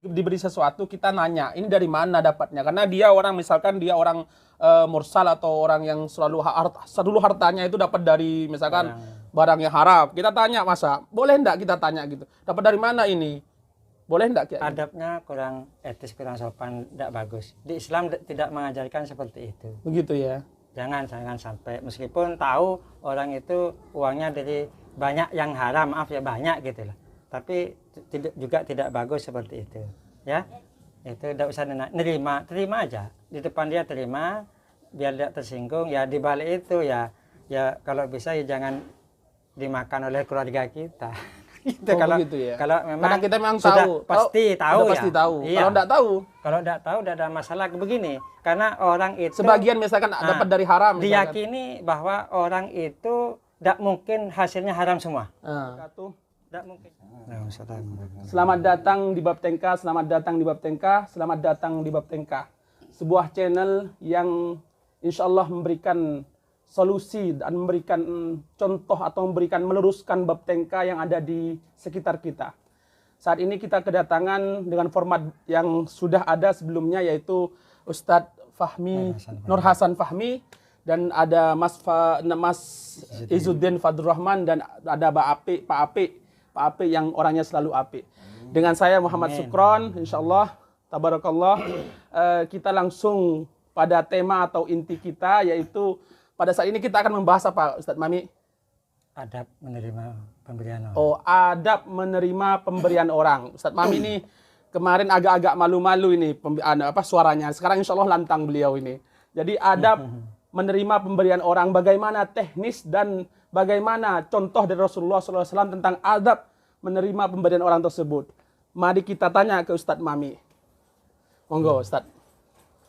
diberi sesuatu kita nanya ini dari mana dapatnya, karena dia orang misalkan dia orang mursal atau orang yang selalu hartanya itu dapat dari misalkan barang yang haram, kita tanya masa boleh enggak kita tanya gitu, dapat dari mana ini, boleh enggak? Adabnya kurang etis, kurang sopan, tidak bagus. Di Islam tidak mengajarkan seperti itu. Begitu ya. Jangan sampai, meskipun tahu orang itu uangnya dari banyak yang haram, maaf ya banyak gitu lah, tapi juga tidak bagus seperti itu ya. Itu tidak usah terima aja di depan dia, terima biar tidak tersinggung ya. Di balik itu ya kalau bisa ya jangan dimakan oleh keluarga kita. Gitu. Kalau memang kita memang sudah pasti tahu ya. Iya. Kalau enggak tahu tidak ada masalah begini, karena orang itu sebagian misalkan dapat dari haram misalkan. Diyakini bahwa orang itu tidak mungkin hasilnya haram semua. Tidak mungkin. Selamat datang di Baptenka, selamat datang di Baptenka, selamat datang di Baptenka. Sebuah channel yang insya Allah memberikan solusi dan memberikan contoh atau meluruskan Baptenka yang ada di sekitar kita. Saat ini kita kedatangan dengan format yang sudah ada sebelumnya, yaitu Ustadz Fahmi, Nur Hasan Fahmi, dan ada Mas Izzuddin Fadlur Rahman, dan ada Pak Ape yang orangnya selalu apik. Dengan saya Muhammad Sukron, insyaallah, tabarakallah, kita langsung pada tema atau inti kita, yaitu pada saat ini kita akan membahas apa, Ustadz Mami? Adab menerima pemberian orang. Oh, adab menerima pemberian orang. Ustadz Mami ini kemarin agak-agak malu-malu ini suaranya. Sekarang insyaallah lantang beliau ini. Jadi adab menerima pemberian orang, bagaimana teknis dan bagaimana contoh dari Rasulullah SAW tentang adab menerima pemberian orang tersebut. Mari kita tanya ke Ustadz Mami. Monggo Ustadz.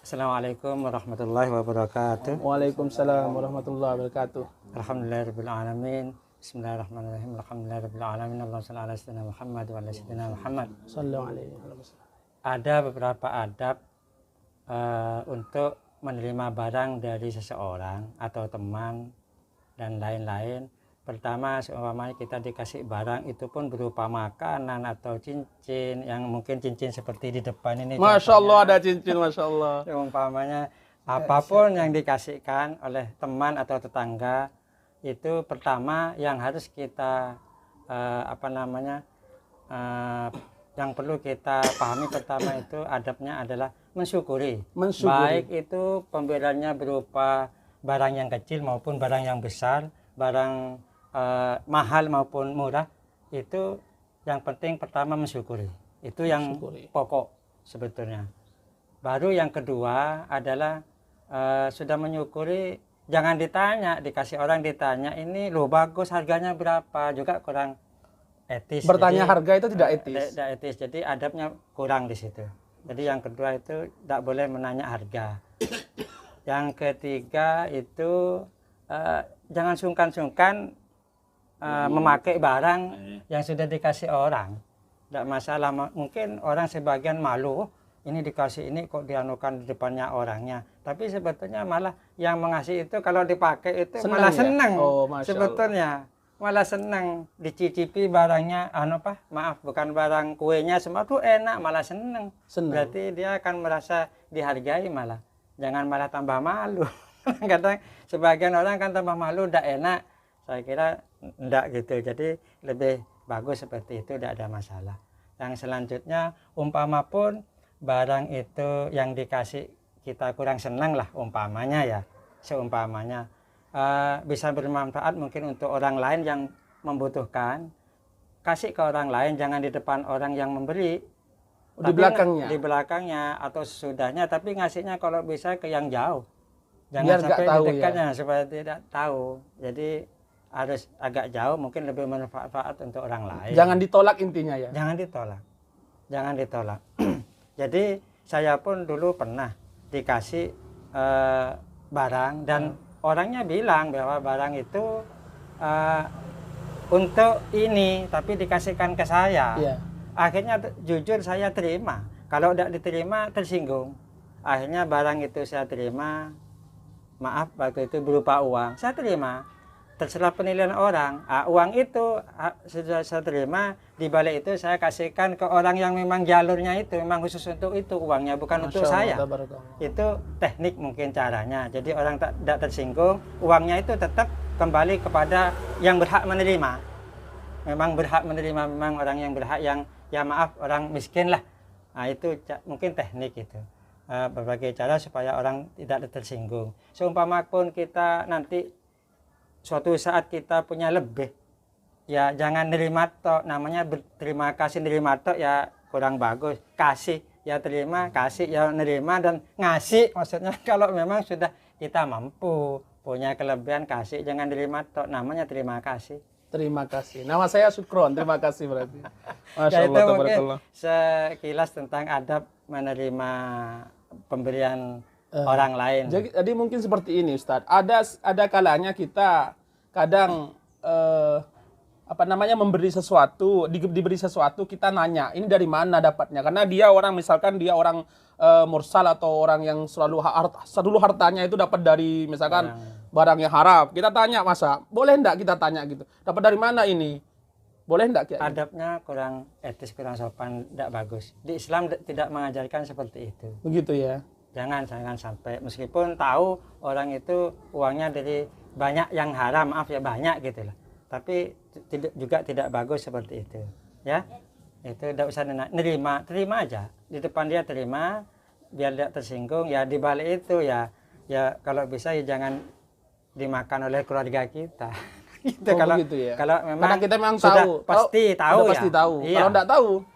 Assalamualaikum warahmatullahi wabarakatuh. Waalaikumsalam warahmatullahi wabarakatuh. Alhamdulillahirabbil alamin. Bismillahirrahmanirrahim. Alhamdulillahirabbil alamin. Allahumma shalli ala sayyidina Muhammad wa ala sayyidina Muhammad. Sallallahu alaihi wasallam. Ada beberapa adab untuk menerima barang dari seseorang atau teman dan lain-lain. Pertama, seumpamanya kita dikasih barang itu pun berupa makanan atau cincin, yang mungkin cincin seperti di depan ini. Masya Allah, ada cincin, Masya Allah. Seumpamanya apapun yang dikasihkan oleh teman atau tetangga, itu pertama yang harus kita yang perlu kita pahami pertama itu adabnya adalah mensyukuri. Baik itu pemberiannya berupa barang yang kecil maupun barang yang besar, barang mahal maupun murah, itu yang penting pertama mensyukuri. Itu yang pokok sebetulnya. Baru yang kedua adalah sudah menyukuri, jangan ditanya, dikasih orang ditanya ini loh bagus harganya berapa, juga kurang etis. Bertanya harga itu tidak etis. Tidak etis, jadi adabnya kurang di situ. Jadi yang kedua itu tidak boleh menanya harga. Yang ketiga itu jangan sungkan-sungkan memakai barang yang sudah dikasih orang. Tidak masalah, mungkin orang sebagian malu, ini dikasih ini kok dianukan di depannya orangnya. Tapi sebetulnya malah yang mengasih itu kalau dipakai itu senang, malah senang. Ya? Oh, sebetulnya malah senang dicicipi barangnya, bukan barang kuenya semua tuh enak, malah senang. Berarti dia akan merasa dihargai malah. Jangan malah tambah malu. Kadang sebagian orang kan tambah malu, tidak enak. Saya kira enggak gitu. Jadi lebih bagus seperti itu, tidak ada masalah. Yang selanjutnya, umpama pun barang itu yang dikasih kita kurang senang lah, umpamanya ya, seumpamanya bisa bermanfaat mungkin untuk orang lain yang membutuhkan, kasih ke orang lain, jangan di depan orang yang memberi, di belakangnya. Di belakangnya atau sesudahnya, tapi ngasihnya kalau bisa ke yang jauh. Jangan biar sampai tahu, di dekatnya ya? Supaya tidak tahu. Jadi harus agak jauh, mungkin lebih bermanfaat untuk orang lain. Jangan ditolak intinya ya. Jangan ditolak. Jangan ditolak. Jadi saya pun dulu pernah dikasih barang dan orangnya bilang bahwa barang itu untuk ini, tapi dikasihkan ke saya. Yeah. Akhirnya jujur saya terima. Kalau tidak diterima tersinggung. Akhirnya barang itu saya terima. Maaf, waktu itu berupa uang. Saya terima terserah penilaian orang. Uang itu sudah saya terima, di balik itu saya kasihkan ke orang yang memang jalurnya itu memang khusus untuk itu uangnya, bukan untuk saya. Itu teknik mungkin caranya. Jadi orang tidak tersinggung, uangnya itu tetap kembali kepada yang berhak menerima. Memang berhak menerima, memang orang yang berhak, yang ya maaf orang miskin lah. Nah itu mungkin teknik itu. Berbagai cara supaya orang tidak tersinggung. Seumpama pun kita nanti suatu saat kita punya lebih, ya jangan nerima tok, namanya berterima kasih. Nerima tok ya kurang bagus, kasih ya terima, kasih ya nerima, dan ngasih maksudnya kalau memang sudah kita mampu punya kelebihan, kasih, jangan nerima tok, namanya terima kasih. Terima kasih. Nama saya Sukron, terima kasih berarti. Masya Ya, Allah, itu mungkin tabarakallah. sekilas tentang adab menerima pemberian orang lain. Jadi mungkin seperti ini Ustadz, ada kalanya kita kadang memberi sesuatu, diberi sesuatu, kita nanya ini dari mana dapatnya, karena dia orang, misalkan dia orang mursal atau orang yang selalu hartanya itu dapat dari misalkan barang yang haram. Kita tanya, masa boleh enggak kita tanya gitu, dapat dari mana ini, boleh enggak? Adabnya kurang etis, kurang sopan, tidak bagus. Di Islam tidak mengajarkan seperti itu. Begitu ya. Jangan sampai, meskipun tahu orang itu uangnya dari banyak yang haram, maaf ya banyak gitu lah. Tapi juga tidak bagus seperti itu. Ya, itu tidak usah nerima, terima aja. Di depan dia terima, biar tidak tersinggung. Ya di balik itu ya kalau bisa ya jangan dimakan oleh keluarga kita. Gitu. Kalau ya. Kalau memang karena kita memang sudah tahu, pasti tahu ya. Pasti tahu. Iya.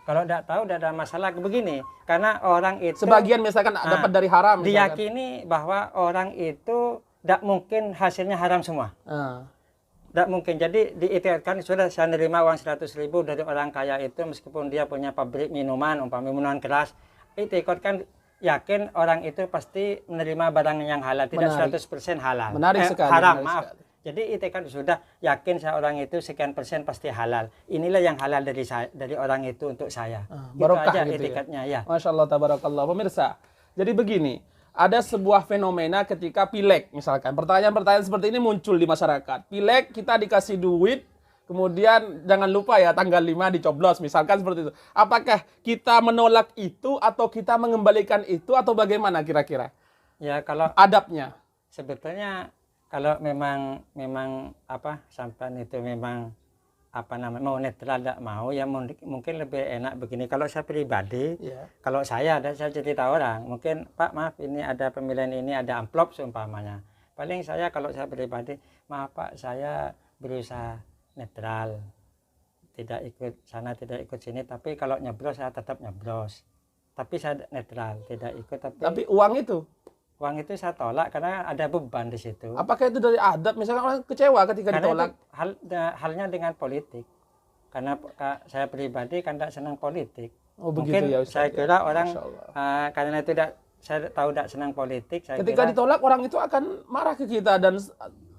Kalau enggak tahu tidak ada masalah begini. Karena orang itu sebagian misalkan dapat dari haram, misalkan diyakini bahwa orang itu tidak mungkin hasilnya haram semua. Tidak mungkin. Jadi diitikadkan sudah saya nerima uang 100.000 dari orang kaya itu, meskipun dia punya pabrik minuman, minuman keras, itikadkan yakin orang itu pasti menerima barang yang halal, tidak 100% halal. Menarik sekali. Haram, menarik maaf. Sekali. Jadi itikad sudah yakin seorang itu sekian persen pasti halal. Inilah yang halal dari orang itu untuk saya. Barokah aja gitu itikadnya ya. Masya Allah, tabarakallah. Pemirsa, jadi begini, ada sebuah fenomena ketika pileg misalkan. Pertanyaan-pertanyaan seperti ini muncul di masyarakat. Pileg kita dikasih duit, kemudian jangan lupa ya tanggal 5 dicoblos misalkan seperti itu. Apakah kita menolak itu atau kita mengembalikan itu atau bagaimana kira-kira? Ya kalau adabnya. Sebetulnya kalau memang sampan itu memang mau netral, tidak mau ya mungkin lebih enak begini. Kalau saya pribadi, kalau saya cerita orang, mungkin Pak maaf ini ada pemilihan ini, ada amplop seumpamanya. Paling saya kalau saya pribadi, maaf Pak saya berusaha netral, tidak ikut sana tidak ikut sini, tapi kalau nyeblos saya tetap nyeblos, tapi saya netral, tidak ikut. Tapi uang itu saya tolak karena ada beban di situ. Apakah itu dari adab? Misalnya orang kecewa ketika ditolak. Halnya dengan politik. Karena saya pribadi kan tidak senang politik. Begitu ya Ustaz. Saya kira orang karena itu saya tahu tidak senang politik. Ketika ditolak orang itu akan marah ke kita dan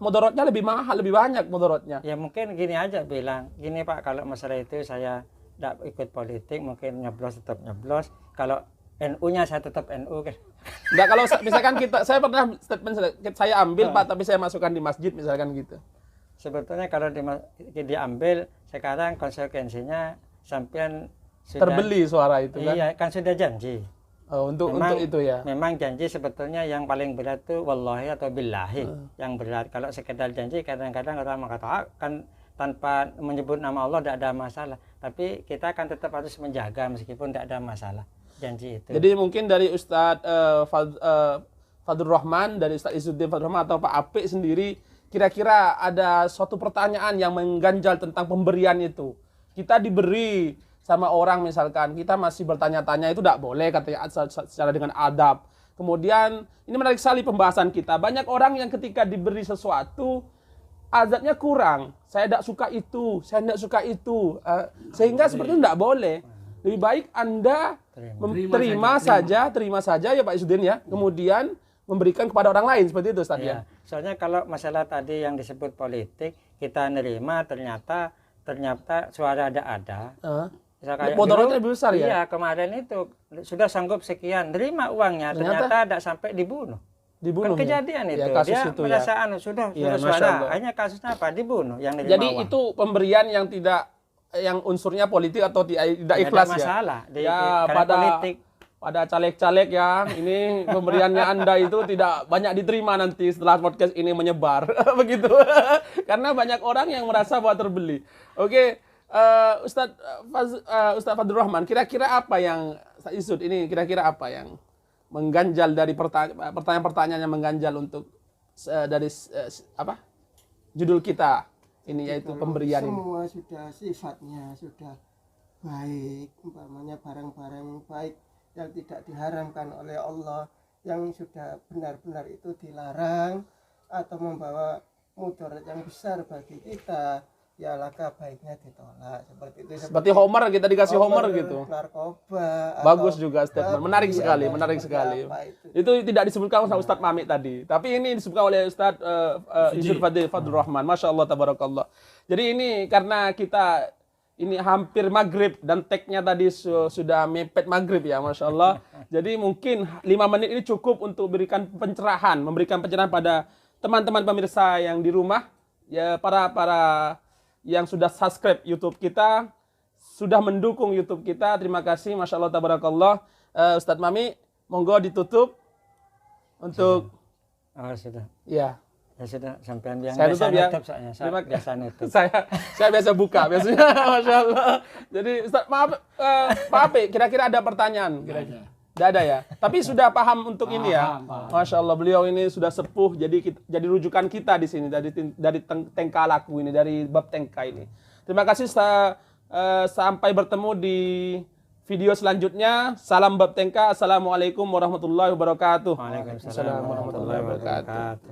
mudaratnya lebih mahal, lebih banyak mudaratnya. Ya mungkin gini aja bilang, gini Pak, kalau masalah itu saya tidak ikut politik, mungkin nyeblos tetap nyeblos. Kalau NU-nya saya tetap NU kan. Enggak, kalau misalkan saya pernah statement saya ambil Pak, tapi saya masukkan di masjid misalkan gitu. Sebetulnya kalau diambil sekarang konsekuensinya sampean sudah terbeli suara itu kan. Iya, kan sudah janji. Untuk itu ya. Memang janji sebetulnya yang paling berat itu wallahi atau billahi yang berat. Kalau sekedar janji kadang-kadang orang mengatakan tanpa menyebut nama Allah tidak ada masalah. Tapi kita akan tetap harus menjaga meskipun tidak ada masalah. Janji itu. Jadi mungkin dari Ustadz Fadlur Rahman, dari Ustadz Izzuddin Fadlur Rahman atau Pak Apik sendiri, kira-kira ada suatu pertanyaan yang mengganjal tentang pemberian itu. Kita diberi sama orang misalkan, kita masih bertanya-tanya, itu tidak boleh katanya secara dengan adab. Kemudian ini menarik sekali pembahasan kita. Banyak orang yang ketika diberi sesuatu adabnya kurang. Saya tidak suka itu, saya tidak suka itu. Sehingga seperti itu tidak boleh. Lebih baik Anda terima saja ya Pak Izzuddin ya. Kemudian memberikan kepada orang lain seperti itu Ustaz ya. Soalnya kalau masalah tadi yang disebut politik, kita nerima ternyata suara ada. Mudaratnya lebih besar ya. Iya, kemarin itu sudah sanggup sekian, nerima uangnya, ternyata tidak sampai dibunuh. Dibunuh. Kan kejadian ya? itu. Ya, kasus Dia itu merasa ya. sudah Ya, Masya suara. Allah. Akhirnya kasusnya apa? Dibunuh yang nerima Jadi uang. itu pemberian yang yang unsurnya politik atau tidak Nggak ikhlas ada masalah ya. Ya, karena politik. pada caleg-caleg ya, ini pemberiannya Anda itu tidak banyak diterima nanti setelah podcast ini menyebar. Begitu. Karena banyak orang yang merasa bahwa terbeli. Oke, Ustadz Fadlur Rahman, kira-kira apa yang Isud ini kira-kira apa yang mengganjal dari pertanyaan-pertanyaan yang mengganjal untuk dari apa? Judul kita ini yaitu pemberian ini. Semua sudah sifatnya sudah baik, umpamanya barang-barang baik yang tidak diharamkan oleh Allah, yang sudah benar-benar itu dilarang atau membawa mudarat yang besar bagi kita, ya laka baiknya ditolak. Seperti itu. Seperti Homer, kita dikasih Homer gitu. Narkoba. Bagus atau juga statement. Menarik babi, sekali, atau menarik seperti sekali. apa Itu tidak disebutkan oleh Ustadz Mamik tadi, tapi ini disebutkan oleh Ustadz Isud Fadlur Rahman. Masya Allah, tabarakallah. Jadi ini karena kita ini hampir maghrib dan tag-nya tadi sudah mepet maghrib ya, Masya Allah. Jadi mungkin 5 menit ini cukup untuk memberikan pencerahan pada teman-teman pemirsa yang di rumah, ya para yang sudah subscribe YouTube kita, sudah mendukung YouTube kita. Terima kasih, Masya Allah, tabarakallah. Ustadz Mami, monggo ditutup untuk Oh, sudah. ya. Ya sudah, sampean yang Saya biasa tutup ya. nutup soalnya. Saya biasa nutup. saya biasa buka biasanya. Masya Allah. Jadi Ustaz, maaf, kira-kira ada pertanyaan? Tidak ada ya. Tapi sudah paham untuk ini ya. Masya Allah, beliau ini sudah sepuh. Jadi rujukan kita di sini dari Tengkalaku ini, dari bab Tengka ini. Terima kasih. Sampai bertemu di video selanjutnya. Salam bab Tengka. Assalamualaikum warahmatullahi wabarakatuh. Waalaikumsalam warahmatullahi wabarakatuh.